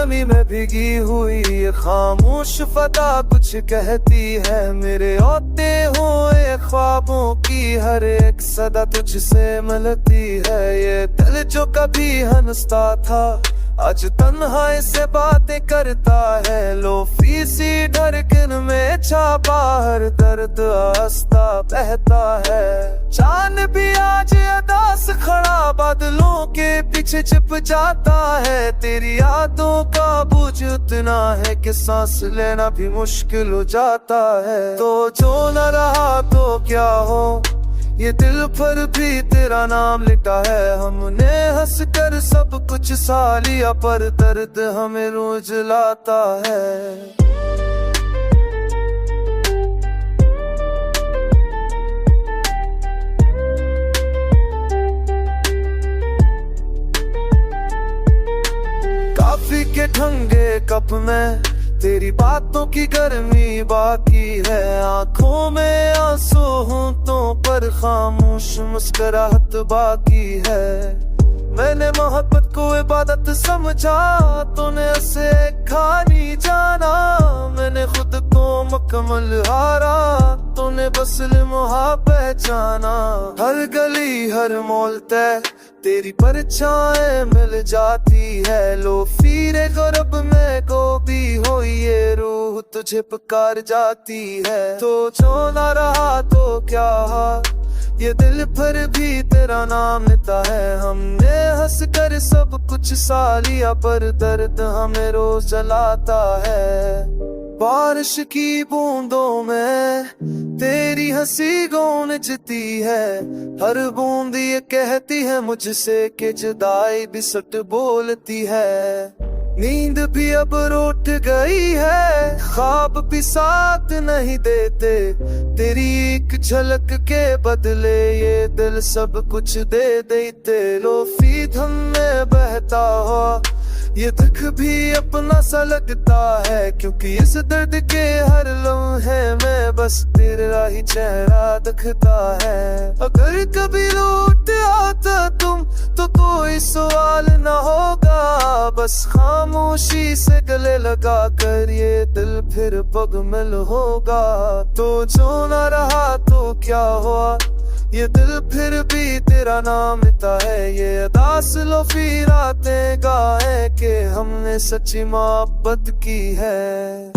नमी में भीगी हुई ये खामोश फता कुछ कहती है। मेरे होते हुए ख्वाबों की हर एक सदा तुझसे मिलती है। ये दिल जो कभी हंसता था आज तन्हाई से बातें करता है। लोफी सी धड़कन में छापा हर दर्द हंसता बहता है। चांद भी आज अदास खड़ा बादलों के पीछे छिप जाता है। तेरी यादों का बोझ उतना है कि सांस लेना भी मुश्किल हो जाता है। तो जो न रहा तो क्या हो ये दिल पर भी तेरा नाम लिखा है। हमने हंस कर सब कुछ सा लिया पर दर्द हमें रोज लाता है। काफी के ठंगे कप में तेरी बातों की गर्मी बाकी है। आंखों में आंसू होंठों पर खामोश मुस्कुराहट बाकी है। मैंने मोहब्बत को इबादत समझा तूने उसे खानी जाना। मैंने खुद को मुकम्मल हारा तूने बस लिम्हा पहचाना। हर गली हर मोल तय तेरी परछाएं मिल जाती है। लो फिरे गरब में को भी हो ये रूह तुझे पुकार जाती है। तो जो ना रहा तो क्या ये दिल पर भी तेरा नाम लेता है। हमने हंस कर सब कुछ सा लिया पर दर्द हमें रोज जलाता है। बारिश की बूंदों में तेरी हंसी गूंजती है। हर बूंद ये कहती है मुझसे कि जुदाई भी सच बोलती है। नींद भी अब रूठ गई है ख्वाब भी साथ नहीं देते। तेरी एक झलक के बदले ये दिल सब कुछ दे देते। लोफी धम में बहता हुआ ये दुख भी अपना सा लगता है। क्योंकि इस दर्द के हर लम्हे में बस तेरा ही चेहरा दिखता है। अगर कभी लौट आता तुम तो कोई सवाल न होगा। बस खामोशी से गले लगा कर ये दिल फिर पगमिल होगा। तो जो न रहा तो क्या हुआ ये दिल फिर भी तेरा नाम लेता है। ये अदास लोफी रातें गाए कि हमने सच्ची मोहब्बत की है।